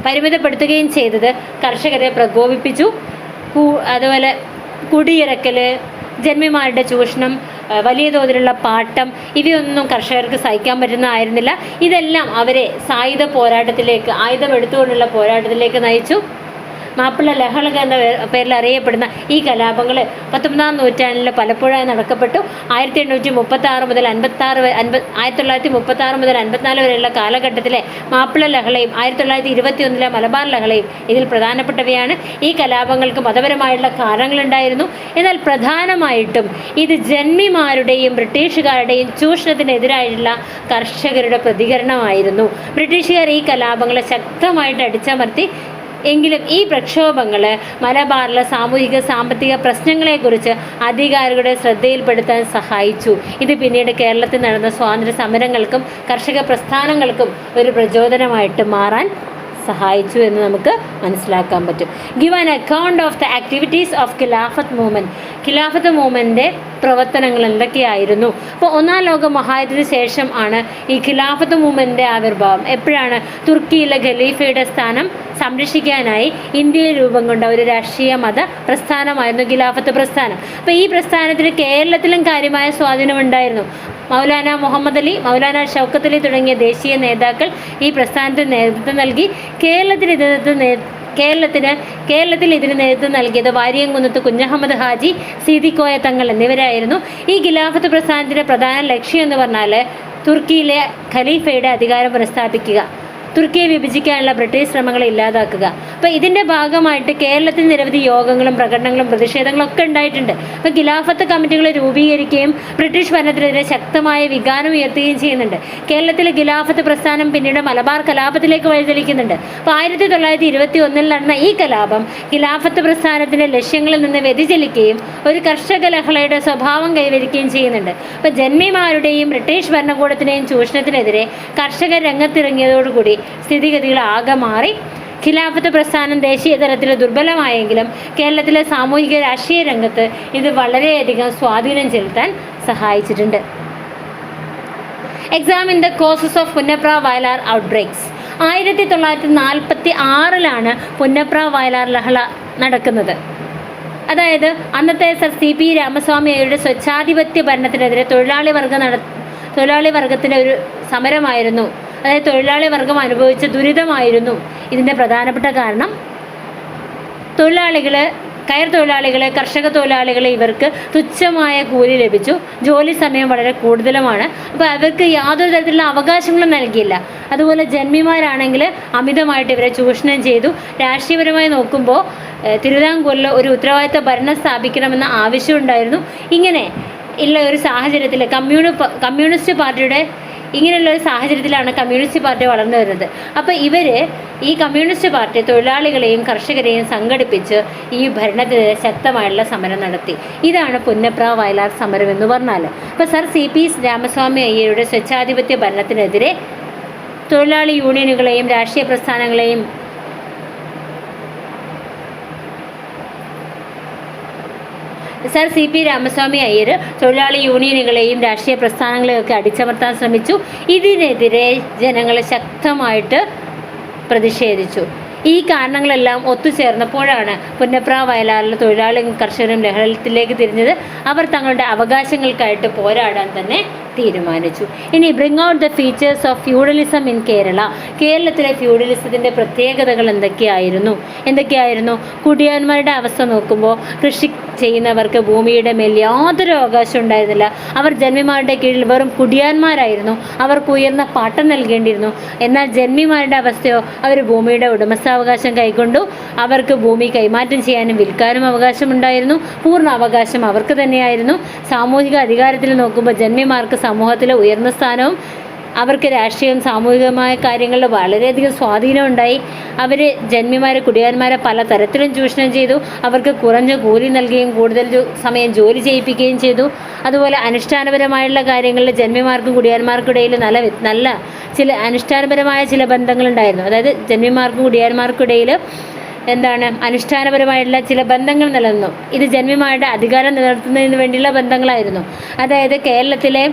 പരിമിതപ്പെടുത്തുകയും ചെയ്തത് കർഷകരെ പ്രകോപിപ്പിച്ചു. അതുപോലെ കുടിയിറക്കൽ, ജന്മിമാരുടെ ചൂഷണം, വലിയ തോതിലുള്ള പാട്ടം, ഇവയൊന്നും കർഷകർക്ക് സഹിക്കാൻ പറ്റുന്നതായിരുന്നില്ല. ഇതെല്ലാം അവരെ സായുധ പോരാട്ടത്തിലേക്ക്, ആയുധമെടുത്തുകൊണ്ടുള്ള പോരാട്ടത്തിലേക്ക് നയിച്ചു. മാപ്പിള ലഹള എന്ന പേരിൽ അറിയപ്പെടുന്ന ഈ കലാപങ്ങൾ 19ാം നൂറ്റാണ്ടിൽ പലപ്പോഴായി നടക്കപ്പെട്ടു. 1936 മുതൽ 1936 മുതൽ 54 വരെയുള്ള കാലഘട്ടത്തിലെ മാപ്പിള ലഹളയും 1921 മലബാർ ലഹളയും ഇതിൽ പ്രധാനപ്പെട്ടവയാണ്. ഈ കലാപങ്ങൾക്ക് മതപരമായിട്ടുള്ള കാരണങ്ങളുണ്ടായിരുന്നു. എന്നാൽ പ്രധാനമായിട്ടും ഇത് ജന്മിമാരുടെയും ബ്രിട്ടീഷുകാരുടെയും ചൂഷണത്തിനെതിരായിട്ടുള്ള കർഷകരുടെ പ്രതികരണമായിരുന്നു. ബ്രിട്ടീഷുകാർ ഈ കലാപങ്ങളെ ശക്തമായിട്ട് അടിച്ചമർത്തി. എങ്കിലും ഈ പ്രക്ഷോഭങ്ങൾ മലബാറിലെ സാമൂഹിക സാമ്പത്തിക പ്രശ്നങ്ങളെക്കുറിച്ച് അധികാരികളുടെ ശ്രദ്ധയിൽപ്പെടുത്താൻ സഹായിച്ചു. ഇത് പിന്നീട് കേരളത്തിൽ നടന്ന സ്വാതന്ത്ര്യ സമരങ്ങൾക്കും കർഷക പ്രസ്ഥാനങ്ങൾക്കും ഒരു പ്രചോദനമായിട്ട് മാറാൻ സഹായിച്ചു എന്ന് നമുക്ക് മനസ്സിലാക്കാൻ പറ്റും. Give an account of the activities of Khilafat movement. Khilafat മൂവ്മെൻറ്റിൻ്റെ പ്രവർത്തനങ്ങൾ എന്തൊക്കെയായിരുന്നു? അപ്പോൾ 1ാം ലോക മഹായുദ്ധത്തിന് ശേഷം ആണ് ഈ ഖിലാഫത്ത് മൂവ്മെൻറ്റിൻ്റെ ആവിർഭാവം. എപ്പോഴാണ്? തുർക്കിയിലെ ഖലീഫയുടെ സ്ഥാനം സംരക്ഷിക്കാനായി ഇന്ത്യയിൽ രൂപം കൊണ്ട ഒരു രാഷ്ട്രീയ മത പ്രസ്ഥാനമായിരുന്നു ഖിലാഫത്ത് പ്രസ്ഥാനം. അപ്പോൾ ഈ പ്രസ്ഥാനത്തിന് കേരളത്തിലും കാര്യമായ സ്വാധീനമുണ്ടായിരുന്നു. മൗലാന മുഹമ്മദ് അലി, മൗലാന ഷൗക്കത്ത് അലി തുടങ്ങിയ ദേശീയ നേതാക്കൾ ഈ പ്രസ്ഥാനത്തിന് നേതൃത്വം നൽകി. കേരളത്തിൽ ഇതിന് നേതൃത്വം നൽകിയത് വാരിയംകുന്നത്ത് കുഞ്ഞഹമ്മദ് ഹാജി, സീതിക്കോയ തങ്ങൾ എന്നിവരായിരുന്നു. ഈ ഖിലാഫത്ത് പ്രസ്ഥാനത്തിൻ്റെ പ്രധാന ലക്ഷ്യം എന്ന് പറഞ്ഞാൽ തുർക്കിയിലെ ഖലീഫയുടെ അധികാരം പുനഃസ്ഥാപിക്കുക, തുർക്കിയെ വിഭജിക്കാനുള്ള ബ്രിട്ടീഷ് ശ്രമങ്ങളെ ഇല്ലാതാക്കുക. അപ്പോൾ ഇതിൻ്റെ ഭാഗമായിട്ട് കേരളത്തിൽ നിരവധി യോഗങ്ങളും പ്രകടനങ്ങളും പ്രതിഷേധങ്ങളും ഒക്കെ ഉണ്ടായിട്ടുണ്ട്. അപ്പോൾ ഖിലാഫത്ത് കമ്മിറ്റികളെ രൂപീകരിക്കുകയും ബ്രിട്ടീഷ് ഭരണത്തിനെതിരെ ശക്തമായ വികാരം ഉയർത്തുകയും ചെയ്യുന്നുണ്ട്. കേരളത്തിലെ ഖിലാഫത്ത് പ്രസ്ഥാനം പിന്നീട് മലബാർ കലാപത്തിലേക്ക് വഴിതെളിക്കുന്നുണ്ട്. അപ്പോൾ 1921 നടന്ന ഈ കലാപം ഖിലാഫത്ത് പ്രസ്ഥാനത്തിൻ്റെ ലക്ഷ്യങ്ങളിൽ നിന്ന് വ്യതിചലിക്കുകയും ഒരു കർഷക ലഹളയുടെ സ്വഭാവം കൈവരിക്കുകയും ചെയ്യുന്നുണ്ട്. അപ്പോൾ ജന്മിമാരുടെയും ബ്രിട്ടീഷ് ഭരണകൂടത്തിൻ്റെയും ചൂഷണത്തിനെതിരെ കർഷകർ രംഗത്തിറങ്ങിയതോടുകൂടി സ്ഥിതിഗതികൾ ആകെ മാറി. ഖിലാഫത്ത് പ്രസ്ഥാനം ദേശീയ തലത്തിൽ ദുർബലമായെങ്കിലും കേരളത്തിലെ സാമൂഹിക രാഷ്ട്രീയ രംഗത്ത് ഇത് വളരെയധികം സ്വാധീനം ചെലുത്താൻ സഹായിച്ചിട്ടുണ്ട്. Examine the causes of Punnapra Vayalar outbreaks. 1946 Punnapra Vayalar ലഹള നടക്കുന്നത്. അതായത് അന്നത്തെ സർ CP രാമസ്വാമി അയ്യരുടെ സ്വച്ഛാധിപത്യ ഭരണത്തിനെതിരെ തൊഴിലാളി വർഗത്തിൻ്റെ ഒരു സമരമായിരുന്നു. അതായത് തൊഴിലാളി വർഗം അനുഭവിച്ച ദുരിതമായിരുന്നു ഇതിൻ്റെ പ്രധാനപ്പെട്ട കാരണം. കയർ തൊഴിലാളികൾ, കർഷക തൊഴിലാളികൾ ഇവർക്ക് തുച്ഛമായ കൂലി ലഭിച്ചു. ജോലി സമയം വളരെ കൂടുതലുമാണ്. അപ്പോൾ അവർക്ക് യാതൊരു തരത്തിലുള്ള അവകാശങ്ങളും നൽകിയില്ല. അതുപോലെ ജന്മിമാരാണെങ്കിൽ അമിതമായിട്ട് ഇവരെ ചൂഷണം ചെയ്തു. രാഷ്ട്രീയപരമായി നോക്കുമ്പോൾ തിരുവിതാംകൂറിൽ ഒരു ഉത്തരവാദിത്ത ഭരണം സ്ഥാപിക്കണമെന്ന ആവശ്യമുണ്ടായിരുന്നു. ഇങ്ങനെ ഉള്ള ഒരു സാഹചര്യത്തിൽ കമ്മ്യൂണിസ്റ്റ് പാർട്ടിയുടെ ഇങ്ങനെയുള്ള ഒരു സാഹചര്യത്തിലാണ് കമ്മ്യൂണിസ്റ്റ് പാർട്ടി വളർന്നു വരുന്നത്. അപ്പോൾ ഈ കമ്മ്യൂണിസ്റ്റ് പാർട്ടി തൊഴിലാളികളെയും കർഷകരെയും സംഘടിപ്പിച്ച് ഈ ഭരണത്തിനെതിരെ ശക്തമായുള്ള സമരം നടത്തി. ഇതാണ് പുന്നപ്ര വയലാർ സമരം എന്ന് പറഞ്ഞാൽ. അപ്പോൾ സർ CP രാമസ്വാമി അയ്യരുടെ സ്വച്ഛാധിപത്യ ഭരണത്തിനെതിരെ തൊഴിലാളി യൂണിയനുകളെയും രാഷ്ട്രീയ പ്രസ്ഥാനങ്ങളെയും സർ CP രാമസ്വാമി അയ്യർ തൊഴിലാളി യൂണിയനുകളെയും രാഷ്ട്രീയ പ്രസ്ഥാനങ്ങളെയും ഒക്കെ അടിച്ചമർത്താൻ ശ്രമിച്ചു. ഇതിനെതിരെ ജനങ്ങൾ ശക്തമായിട്ട് പ്രതിഷേധിച്ചു. ഈ കാരണങ്ങളെല്ലാം ഒത്തുചേർന്നപ്പോഴാണ് പുന്നപ്ര വയലാറിലെ തൊഴിലാളികളും കർഷകരും ലഹളത്തിലേക്ക് തിരിഞ്ഞത്. അവർ തങ്ങളുടെ അവകാശങ്ങൾക്കായിട്ട് പോരാടാൻ തന്നെ തീരുമാനിച്ചു. ഇനി bring out the features of feudalism in Kerala. കേരളത്തിലെ ഫ്യൂഡലിസത്തിൻ്റെ പ്രത്യേകതകൾ എന്തൊക്കെയായിരുന്നു? കുടിയാന്മാരുടെ അവസ്ഥ നോക്കുമ്പോൾ കൃഷി ചെയ്യുന്നവർക്ക് ഭൂമിയുടെ മേൽ യാതൊരു അവകാശം ഉണ്ടായിരുന്നില്ല. അവർ ജന്മിമാരുടെ കീഴിൽ വെറും കുടിയാന്മാരായിരുന്നു. അവർക്ക് ഉയർന്ന പാട്ടം നൽകേണ്ടിയിരുന്നു. എന്നാൽ ജന്മിമാരുടെ അവസ്ഥയോ, അവർ ഭൂമിയുടെ ഉടമസ്ഥാവകാശം കൈക്കൊണ്ടു. അവർക്ക് ഭൂമി കൈമാറ്റം ചെയ്യാനും വിൽക്കാനും അവകാശമുണ്ടായിരുന്നു. പൂർണ്ണ അവകാശം അവർക്ക് തന്നെയായിരുന്നു. സാമൂഹിക അധികാരത്തിൽ നോക്കുമ്പോൾ ജന്മിമാർക്ക് സമൂഹത്തിലെ ഉയർന്ന സ്ഥാനവും അവർക്ക് രാഷ്ട്രീയവും സാമൂഹികമായ കാര്യങ്ങളിൽ വളരെയധികം സ്വാധീനമുണ്ടായി. അവർ ജന്മിമാരെ കുടിയാന്മാരെ പല തരത്തിലും ചൂഷണം ചെയ്തു. അവർക്ക് കുറഞ്ഞ കൂലി നൽകുകയും കൂടുതൽ സമയം ജോലി ചെയ്യിപ്പിക്കുകയും ചെയ്തു. അതുപോലെ അനുഷ്ഠാനപരമായുള്ള കാര്യങ്ങളിൽ ജന്മിമാർക്കും കുടിയാന്മാർക്കും ഇടയിൽ നല്ല ചില അനുഷ്ഠാനപരമായ ചില ബന്ധങ്ങളുണ്ടായിരുന്നു. അതായത് ജന്മിമാർക്കും കുടിയാന്മാർക്കും ഇടയിൽ അനുഷ്ഠാനപരമായിട്ടുള്ള ചില ബന്ധങ്ങൾ നിലനിന്നു. ഇത് ജന്മിമാരുടെ അധികാരം നിലനിർത്തുന്നതിന് വേണ്ടിയുള്ള ബന്ധങ്ങളായിരുന്നു. അതായത് കേരളത്തിലെ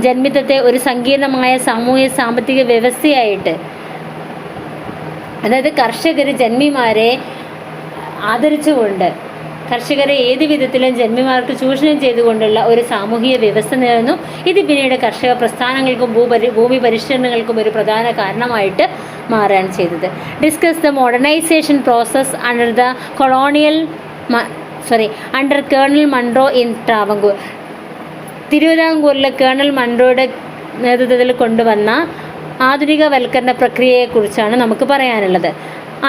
ജന്മിത്വത്തെ ഒരു സങ്കീർണമായ സാമൂഹിക സാമ്പത്തിക വ്യവസ്ഥയായിട്ട്, അതായത് കർഷകർ ജന്മിമാരെ ആദരിച്ചുകൊണ്ട്, കർഷകരെ ഏത് വിധത്തിലും ജന്മിമാർക്ക് ചൂഷണം ചെയ്തുകൊണ്ടുള്ള ഒരു സാമൂഹിക വ്യവസ്ഥ നിലനിന്നു. ഇത് പിന്നീട് കർഷക പ്രസ്ഥാനങ്ങൾക്കും ഭൂമി പരിഷ്കരണങ്ങൾക്കും ഒരു പ്രധാന കാരണമായിട്ട് മാറുകയാണ് ചെയ്തത്. Discuss the modernisation process under colonel Munro in Travancore. തിരുവിതാംകൂറിലെ കേണൽ മൺറോയുടെ നേതൃത്വത്തിൽ കൊണ്ടുവന്ന ആധുനികവൽക്കരണ പ്രക്രിയയെക്കുറിച്ചാണ് നമുക്ക് പറയാനുള്ളത്.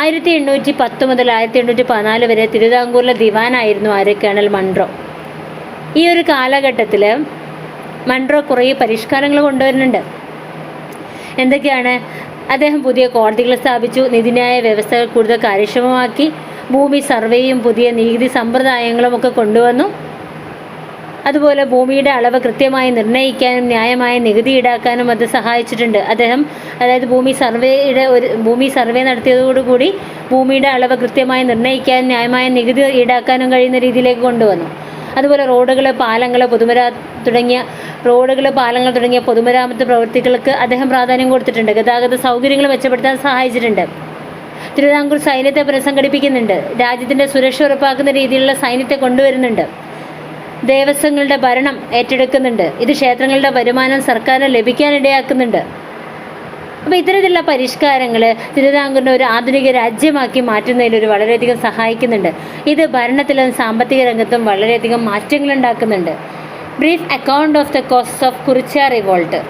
1810 മുതൽ 1814 വരെ തിരുവിതാംകൂറിലെ ദിവാനായിരുന്നു കേണൽ മൺറോ. ഈ ഒരു കാലഘട്ടത്തിൽ മൺറോ കുറേ പരിഷ്കാരങ്ങൾ കൊണ്ടുവരുന്നുണ്ട്. എന്തൊക്കെയാണ്? അദ്ദേഹം പുതിയ കോടതികൾ സ്ഥാപിച്ചു, നീതിന്യായ വ്യവസ്ഥകൾ കൂടുതൽ കാര്യക്ഷമമാക്കി, ഭൂമി സർവേയും പുതിയ നികുതി സമ്പ്രദായങ്ങളും ഒക്കെ കൊണ്ടുവന്നു. അതുപോലെ ഭൂമിയുടെ അളവ് കൃത്യമായി നിർണ്ണയിക്കാനും ന്യായമായ നികുതി ഈടാക്കാനും അത് സഹായിച്ചിട്ടുണ്ട്. അതായത് ഭൂമി സർവേ നടത്തിയതോടുകൂടി ഭൂമിയുടെ അളവ് കൃത്യമായി നിർണ്ണയിക്കാനും ന്യായമായ നികുതി ഈടാക്കാനും കഴിയുന്ന രീതിയിലേക്ക് കൊണ്ടുവന്നു. അതുപോലെ റോഡുകൾ, പാലങ്ങൾ തുടങ്ങിയ പൊതുമരാമത്ത് പ്രവൃത്തികൾക്ക് അദ്ദേഹം പ്രാധാന്യം കൊടുത്തിട്ടുണ്ട്. ഗതാഗത സൗകര്യങ്ങൾ മെച്ചപ്പെടുത്താൻ സഹായിച്ചിട്ടുണ്ട്. തിരുവിതാംകൂർ സൈന്യത്തെ പുനഃസംഘടിപ്പിക്കുന്നുണ്ട്. രാജ്യത്തിൻ്റെ സുരക്ഷ ഉറപ്പാക്കുന്ന രീതിയിലുള്ള സൈന്യത്തെ കൊണ്ടുവരുന്നുണ്ട്. ദേവസ്വങ്ങളുടെ ഭരണം ഏറ്റെടുക്കുന്നുണ്ട്. ഇത് ക്ഷേത്രങ്ങളുടെ വരുമാനം സർക്കാരിന് ലഭിക്കാനിടയാക്കുന്നുണ്ട്. അപ്പോൾ ഇത്തരത്തിലുള്ള പരിഷ്കാരങ്ങൾ തിരുവിതാംകൂറിനെ ഒരു ആധുനിക രാജ്യമാക്കി മാറ്റുന്നതിൽ വളരെയധികം സഹായിക്കുന്നുണ്ട്. ഇത് ഭരണത്തിലും സാമ്പത്തിക രംഗത്തും വളരെയധികം മാറ്റങ്ങൾ ഉണ്ടാക്കുന്നുണ്ട്. Brief account of the causes of Kurichya revolt.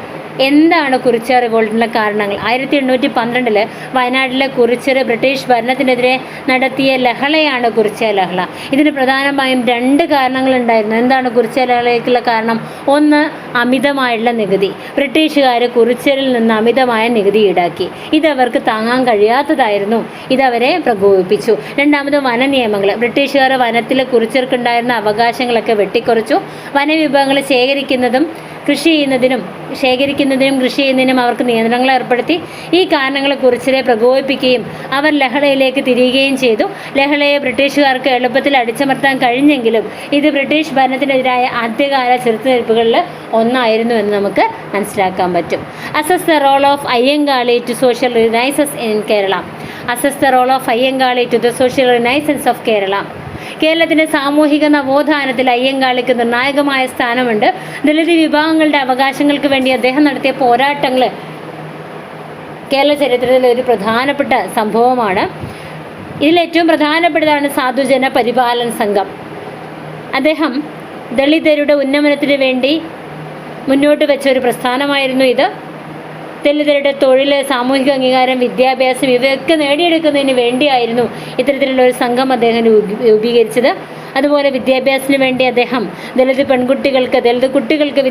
എന്താണ് കുറിച്യ റിവോൾട്ടിനുള്ള കാരണങ്ങൾ? 1812 വയനാട്ടിലെ കുറിച്യർ ബ്രിട്ടീഷ് ഭരണത്തിനെതിരെ നടത്തിയ ലഹളയാണ് കുറിച്യ ലഹള. ഇതിന് പ്രധാനമായും 2 കാരണങ്ങളുണ്ടായിരുന്നു. എന്താണ് കുറിച്യ ലഹളയ്ക്കുള്ള കാരണം? ഒന്ന്, അമിതമായുള്ള നികുതി. ബ്രിട്ടീഷുകാർ കുറിച്യരിൽ നിന്ന് അമിതമായ നികുതി ഈടാക്കി. ഇതവർക്ക് താങ്ങാൻ കഴിയാത്തതായിരുന്നു. ഇതവരെ പ്രകോപിപ്പിച്ചു. രണ്ടാമത്, വനനിയമങ്ങൾ. ബ്രിട്ടീഷുകാർ വനത്തിലെ കുറിച്യർക്കുണ്ടായിരുന്ന അവകാശങ്ങളൊക്കെ വെട്ടിക്കുറച്ചു. വനവിഭവങ്ങൾ ശേഖരിക്കുന്നതിനും കൃഷി ചെയ്യുന്നതിനും അവർക്ക് നിയന്ത്രണങ്ങൾ ഏർപ്പെടുത്തി. ഈ കാരണങ്ങൾ കുറിച്യരെ പ്രകോപിപ്പിക്കുകയും അവർ ലഹളയിലേക്ക് തിരിയുകയും ചെയ്തു. ലഹളയെ ബ്രിട്ടീഷുകാർക്ക് എളുപ്പത്തിൽ അടിച്ചമർത്താൻ കഴിഞ്ഞെങ്കിലും ഇത് ബ്രിട്ടീഷ് ഭരണത്തിനെതിരായ ആദ്യകാല ചെറുത്തുനിൽപ്പുകളിൽ ഒന്നായിരുന്നു എന്ന് നമുക്ക് മനസ്സിലാക്കാൻ പറ്റും. Assess the role of Ayyankali to social renaissance in Kerala. Assess the role of Ayyankali to the social renaissance of Kerala. കേരളത്തിൻ്റെ സാമൂഹിക നവോത്ഥാനത്തിൽ അയ്യങ്കാളിക്ക് നിർണായകമായ സ്ഥാനമുണ്ട്. ദളിത് വിഭാഗങ്ങളുടെ അവകാശങ്ങൾക്ക് വേണ്ടി അദ്ദേഹം നടത്തിയ പോരാട്ടങ്ങൾ കേരള ചരിത്രത്തിലെ ഒരു പ്രധാനപ്പെട്ട സംഭവമാണ്. ഇതിലേറ്റവും പ്രധാനപ്പെട്ടതാണ് സാധുജന പരിപാലന സംഘം. അദ്ദേഹം ദളിതരുടെ ഉന്നമനത്തിന് വേണ്ടി മുന്നോട്ട് വെച്ച ഒരു പ്രസ്ഥാനമായിരുന്നു ഇത്. ദളിതരുടെ തൊഴിൽ, സാമൂഹിക അംഗീകാരം, വിദ്യാഭ്യാസം ഇവയൊക്കെ നേടിയെടുക്കുന്നതിന് വേണ്ടിയായിരുന്നു ഇത്തരത്തിലുള്ള ഒരു സംഘം അദ്ദേഹം രൂപീകരിച്ചത്. അതുപോലെ വിദ്യാഭ്യാസത്തിന് വേണ്ടി അദ്ദേഹം ദളിത് കുട്ടികൾക്ക്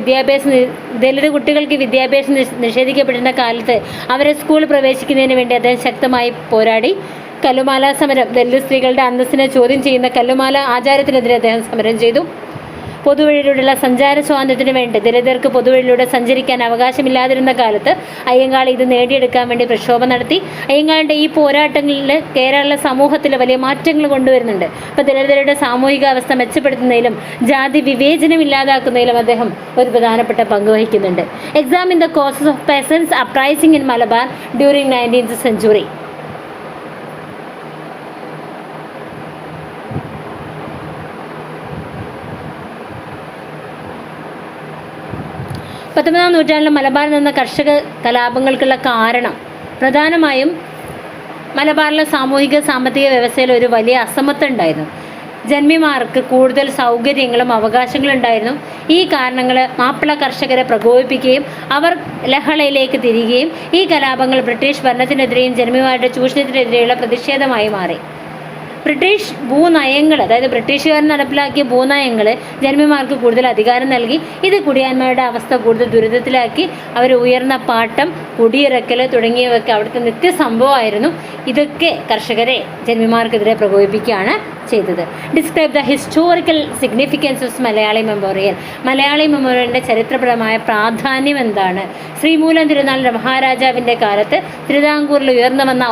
വിദ്യാഭ്യാസം നിഷേധിക്കപ്പെടുന്ന കാലത്ത് അവരെ സ്കൂളിൽ പ്രവേശിക്കുന്നതിന് വേണ്ടി അദ്ദേഹം ശക്തമായി പോരാടി. കല്ലുമാല സമരം, ദളിത് സ്ത്രീകളുടെ അന്തസ്സിനെ ചോദ്യം ചെയ്യുന്ന കല്ലുമാല ആചാരത്തിനെതിരെ അദ്ദേഹം സമരം ചെയ്തു. പൊതുവഴിയിലൂടെയുള്ള സഞ്ചാര സ്വാതന്ത്ര്യത്തിന് വേണ്ടി ദളിതർക്ക് പൊതുവഴിയിലൂടെ സഞ്ചരിക്കാൻ അവകാശമില്ലാതിരുന്ന കാലത്ത് അയ്യങ്കാളി ഇത് നേടിയെടുക്കാൻ വേണ്ടി പ്രക്ഷോഭം നടത്തി. അയ്യങ്കാളിൻ്റെ ഈ പോരാട്ടങ്ങളിൽ കേരള സമൂഹത്തിൽ വലിയ മാറ്റങ്ങൾ കൊണ്ടുവരുന്നുണ്ട്. ഇപ്പോൾ ദളിതരുടെ സാമൂഹിക അവസ്ഥ മെച്ചപ്പെടുത്തുന്നതിലും ജാതി വിവേചനം ഇല്ലാതാക്കുന്നതിലും അദ്ദേഹം ഒരു പ്രധാനപ്പെട്ട പങ്ക് വഹിക്കുന്നുണ്ട്. Examine the causes of പെസൻസ് uprising in Malabar during 19th century. 19ാം നൂറ്റാണ്ടിൽ മലബാറിൽ നിന്ന് കർഷക കലാപങ്ങൾക്കുള്ള കാരണം പ്രധാനമായും മലബാറിലെ സാമൂഹിക സാമ്പത്തിക വ്യവസ്ഥയിൽ ഒരു വലിയ അസമത്വം ഉണ്ടായിരുന്നു. ജന്മിമാർക്ക് കൂടുതൽ സൗകര്യങ്ങളും അവകാശങ്ങളും ഉണ്ടായിരുന്നു. ഈ കാരണങ്ങൾ മാപ്പിള കർഷകരെ പ്രകോപിപ്പിക്കുകയും അവർ ലഹളയിലേക്ക് തിരികുകയും ഈ കലാപങ്ങൾ ബ്രിട്ടീഷ് ഭരണത്തിനെതിരെയും ജന്മിമാരുടെ ചൂഷണത്തിനെതിരെയുള്ള പ്രതിഷേധമായി മാറി. ബ്രിട്ടീഷ് ഭൂനയങ്ങൾ, അതായത് ബ്രിട്ടീഷുകാർ നടപ്പിലാക്കിയ ഭൂനയങ്ങൾ ജന്മിമാർക്ക് കൂടുതൽ അധികാരം നൽകി. ഇത് കുടിയാന്മാരുടെ അവസ്ഥ കൂടുതൽ ദുരിതത്തിലാക്കി. അവർ ഉയർന്ന പാട്ടം, കുടിയിറക്കൽ തുടങ്ങിയവയൊക്കെ അവിടുത്തെ നിത്യസംഭവമായിരുന്നു. ഇതൊക്കെ കർഷകരെ ജന്മിമാർക്കെതിരെ പ്രകോപിപ്പിക്കുകയാണ് ചെയ്തത്. Describe the historical significance of Malayali memorial. Malayali മെമ്മോറിയലിൻ്റെ ചരിത്രപരമായ പ്രാധാന്യം എന്താണ്? ശ്രീമൂലം തിരുനാൾ മഹാരാജാവിൻ്റെ കാലത്ത് തിരുവിതാംകൂറിൽ ഉയർന്നു വന്ന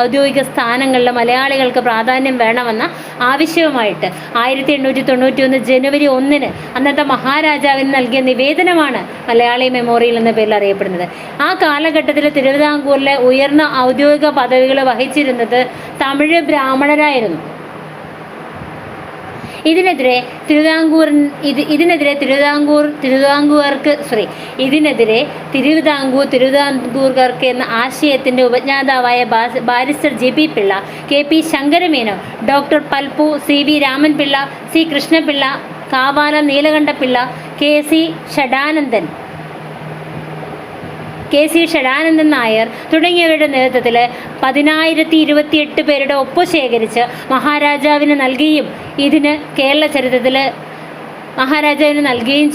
ഔദ്യോഗിക സ്ഥാനങ്ങളിൽ മലയാളികൾക്ക് പ്രാധാന്യം വേണമെന്ന ആവശ്യവുമായിട്ട് 1891 ജനുവരി 1 അന്നത്തെ മഹാരാജാവിന് നൽകിയ നിവേദനമാണ് മലയാളി മെമ്മോറിയൽ എന്ന പേരിൽ അറിയപ്പെടുന്നത്. ആ കാലഘട്ടത്തിൽ തിരുവിതാംകൂറിലെ ഉയർന്ന ഔദ്യോഗിക പദവികൾ വഹിച്ചിരുന്നത് തമിഴ് ബ്രാഹ്മണരായിരുന്നു. ഇതിനെതിരെ തിരുവിതാംകൂറുകാർക്ക് എന്ന ആശയത്തിൻ്റെ ഉപജ്ഞാതാവായ barrister JP Pillai, KP Sankara Menon, doctor Palpu, CV Raman Pillai, C Krishnapillai, Kaavaalaa Neelakanta Pillai, KC Shadanandan Nair തുടങ്ങിയവരുടെ നേതൃത്വത്തിൽ 10,028 പേരുടെ ഒപ്പ് ശേഖരിച്ച് മഹാരാജാവിന് നൽകുകയും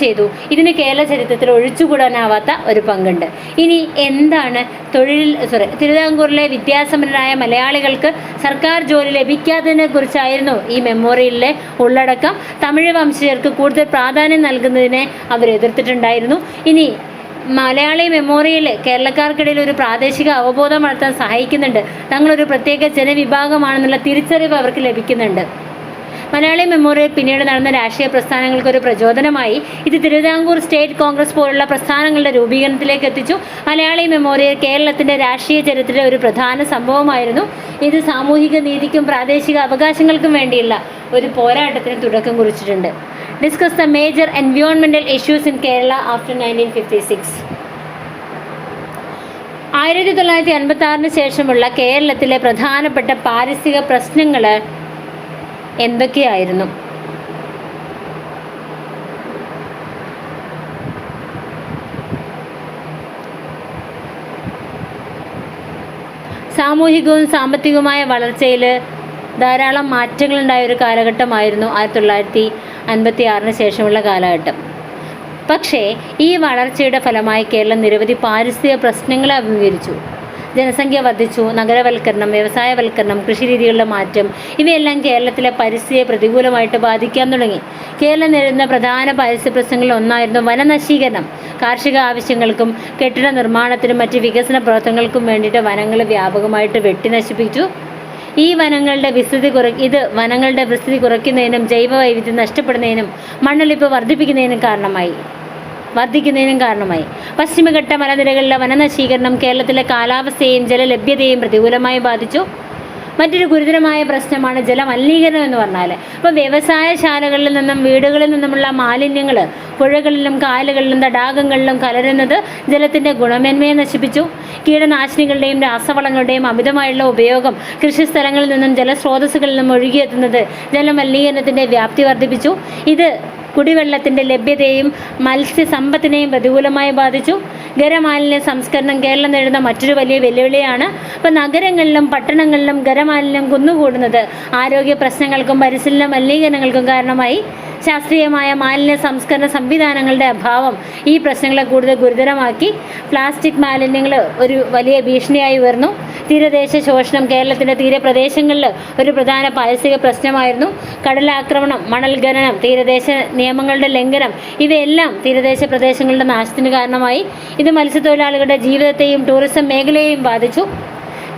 ചെയ്തു. ഇതിന് കേരള ചരിത്രത്തിൽ ഒഴിച്ചുകൂടാനാവാത്ത ഒരു പങ്കുണ്ട്. ഇനി എന്താണ് തിരുവിതാംകൂറിലെ വിദ്യാസമ്പന്നരായ മലയാളികൾക്ക് സർക്കാർ ജോലി ലഭിക്കാത്തതിനെ കുറിച്ചായിരുന്നു ഈ മെമ്മോറിയലിലെ ഉള്ളടക്കം. തമിഴ് വംശജർക്ക് കൂടുതൽ പ്രാധാന്യം നൽകുന്നതിനെ അവർ എതിർത്തിട്ടുണ്ടായിരുന്നു. ഇനി മലയാളി മെമ്മോറിയൽ കേരളക്കാർക്കിടയിൽ ഒരു പ്രാദേശിക അവബോധം വളർത്താൻ സഹായിക്കുന്നുണ്ട്. തങ്ങളൊരു പ്രത്യേക ജനവിഭാഗമാണെന്നുള്ള തിരിച്ചറിവ് അവർക്ക് ലഭിക്കുന്നുണ്ട്. മലയാളി മെമ്മോറിയൽ പിന്നീട് നടന്ന രാഷ്ട്രീയ പ്രസ്ഥാനങ്ങൾക്ക് ഒരു പ്രചോദനമായി. ഇത് തിരുവിതാംകൂർ സ്റ്റേറ്റ് കോൺഗ്രസ് പോലുള്ള പ്രസ്ഥാനങ്ങളുടെ രൂപീകരണത്തിലേക്ക് എത്തിച്ചു. മലയാളി മെമ്മോറിയൽ കേരളത്തിൻ്റെ രാഷ്ട്രീയ ചരിത്രത്തിലെ ഒരു പ്രധാന സംഭവമായിരുന്നു. ഇത് സാമൂഹിക നീതിക്കും പ്രാദേശിക അവകാശങ്ങൾക്കും വേണ്ടിയുള്ള ഒരു പോരാട്ടത്തിന് തുടക്കം കുറിച്ചിട്ടുണ്ട്. Discuss the major environmental issues in Kerala after 1956. 1956 ശേഷമുള്ള കേരളത്തിലെ പ്രധാനപ്പെട്ട പാരിസ്ഥിതിക പ്രശ്നങ്ങൾ എന്തൊക്കെയായിരുന്നു? സാമൂഹികവും സാമ്പത്തികവുമായ വളർച്ചയിൽ ധാരാളം മാറ്റങ്ങളുണ്ടായ ഒരു കാലഘട്ടമായിരുന്നു 1956 ശേഷമുള്ള കാലഘട്ടം. പക്ഷേ ഈ വളർച്ചയുടെ ഫലമായി കേരളം നിരവധി പാരിസ്ഥിതിക പ്രശ്നങ്ങളെ അഭിമുഖീകരിച്ചു. ജനസംഖ്യ വർദ്ധിച്ചു, നഗരവൽക്കരണം, വ്യവസായവൽക്കരണം, കൃഷിരീതികളുടെ മാറ്റം ഇവയെല്ലാം കേരളത്തിലെ പരിസ്ഥിതിയെ പ്രതികൂലമായിട്ട് ബാധിക്കാൻ തുടങ്ങി. കേരളം നേരിടുന്ന പ്രധാന പരിസ്ഥിതി പ്രശ്നങ്ങളിൽ ഒന്നായിരുന്നു വനനശീകരണം. കാർഷിക ആവശ്യങ്ങൾക്കും കെട്ടിട നിർമ്മാണത്തിനും മറ്റ് വികസന പ്രവർത്തനങ്ങൾക്കും വേണ്ടിയിട്ട് വനങ്ങൾ വ്യാപകമായിട്ട് വെട്ടിനശിപ്പിച്ചു. വനങ്ങളുടെ വിസ്തൃതി കുറയ്ക്കുന്നതിനും ജൈവവൈവിധ്യം നഷ്ടപ്പെടുന്നതിനും മണ്ണൊലിപ്പ് വർദ്ധിക്കുന്നതിനും കാരണമായി. പശ്ചിമഘട്ട മലനിരകളിലെ വനനശീകരണം കേരളത്തിലെ കാലാവസ്ഥയെയും ജലലഭ്യതയെയും പ്രതികൂലമായി ബാധിച്ചു. മറ്റൊരു ഗുരുതരമായ പ്രശ്നമാണ് ജലമലിനീകരണം എന്ന് പറഞ്ഞാൽ. അപ്പോൾ വ്യവസായശാലകളിൽ നിന്നും വീടുകളിൽ നിന്നുമുള്ള മാലിന്യങ്ങൾ പുഴകളിലും കായലുകളിലും തടാകങ്ങളിലും കലരുന്നത് ജലത്തിൻ്റെ ഗുണമേന്മയെ നശിപ്പിച്ചു. കീടനാശിനികളുടെയും രാസവളങ്ങളുടെയും അമിതമായുള്ള ഉപയോഗം കൃഷിസ്ഥലങ്ങളിൽ നിന്നും ജലസ്രോതസ്സുകളിൽ നിന്നും ഒഴുകിയെത്തുന്നത് ജലമലിനീകരണത്തിൻ്റെ വ്യാപ്തി വർദ്ധിപ്പിച്ചു. ഇത് കുടിവെള്ളത്തിൻ്റെ ലഭ്യതയെയും മത്സ്യസമ്പത്തിനെയും പ്രതികൂലമായി ബാധിച്ചു. ഖരമാലിന്യ സംസ്കരണം കേരളം നേരിടുന്ന മറ്റൊരു വലിയ വെല്ലുവിളിയാണ്. അപ്പോൾ നഗരങ്ങളിലും പട്ടണങ്ങളിലും ഖരമാലിന്യം കുന്നുകൂടുന്നത് ആരോഗ്യ പ്രശ്നങ്ങൾക്കും പരിസ്ഥിതി മലിനീകരണങ്ങൾക്കും കാരണമായി. ശാസ്ത്രീയമായ മാലിന്യ സംസ്കരണ സംവിധാനങ്ങളുടെ അഭാവം ഈ പ്രശ്നങ്ങളെ കൂടുതൽ ഗുരുതരമാക്കി. പ്ലാസ്റ്റിക് മാലിന്യങ്ങൾ ഒരു വലിയ ഭീഷണിയായി ഉയർന്നു. തീരദേശ ശോഷണം കേരളത്തിൻ്റെ തീരപ്രദേശങ്ങളിൽ ഒരു പ്രധാന പാരിസ്ഥിതിക പ്രശ്നമായിരുന്നു. കടലാക്രമണം, മണൽ ഖനനം, തീരദേശ നിയമങ്ങളുടെ ലംഘനം ഇവയെല്ലാം തീരദേശ പ്രദേശങ്ങളുടെ നാശത്തിന് കാരണമായി. ഇത് മത്സ്യത്തൊഴിലാളികളുടെ ജീവിതത്തെയും ടൂറിസം മേഖലയെയും ബാധിച്ചു.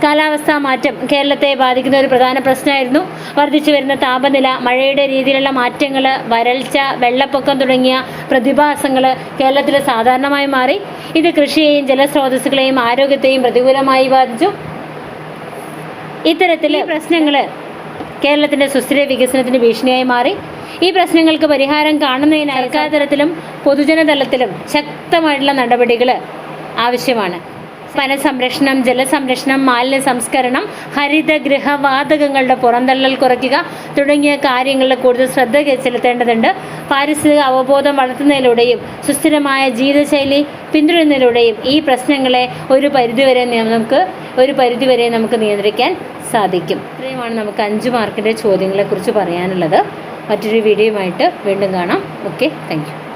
കാലാവസ്ഥാ മാറ്റം കേരളത്തെ ബാധിക്കുന്ന ഒരു പ്രധാന പ്രശ്നമായിരുന്നു. വർദ്ധിച്ചു വരുന്ന താപനില, മഴയുടെ രീതിയിലുള്ള മാറ്റങ്ങൾ, വരൾച്ച, വെള്ളപ്പൊക്കം തുടങ്ങിയ പ്രതിഭാസങ്ങൾ കേരളത്തിൽ സാധാരണമായി മാറി. ഇത് കൃഷിയെയും ജലസ്രോതസ്സുകളെയും ആരോഗ്യത്തെയും പ്രതികൂലമായി ബാധിച്ചു. ഇത്തരത്തിലെ പ്രശ്നങ്ങൾ കേരളത്തിൻ്റെ സുസ്ഥിര വികസനത്തിന് ഭീഷണിയായി മാറി. ഈ പ്രശ്നങ്ങൾക്ക് പരിഹാരം കാണുന്നതിനായി സർക്കാർ തലത്തിലും പൊതുജന തലത്തിലും ശക്തമായിട്ടുള്ള നടപടികൾ ആവശ്യമാണ്. വനസംരക്ഷണം, ജലസംരക്ഷണം, മാലിന്യ സംസ്കരണം, ഹരിതഗൃഹ വാതകങ്ങളുടെ പുറന്തള്ളൽ കുറയ്ക്കുക തുടങ്ങിയ കാര്യങ്ങളിൽ കൂടുതൽ ശ്രദ്ധ ചെലുത്തേണ്ടതുണ്ട്. പാരിസ്ഥിതിക അവബോധം വളർത്തുന്നതിലൂടെയും സുസ്ഥിരമായ ജീവിതശൈലി പിന്തുടരുന്നതിലൂടെയും ഈ പ്രശ്നങ്ങളെ ഒരു പരിധിവരെ നമുക്ക് നിയന്ത്രിക്കാൻ സാധിക്കും. ഇത്രയുമാണ് നമുക്ക് 5 മാർക്കിൻ്റെ ചോദ്യങ്ങളെക്കുറിച്ച് പറയാനുള്ളത്. മറ്റൊരു വീഡിയോയുമായിട്ട് വീണ്ടും കാണാം. Okay, thank you.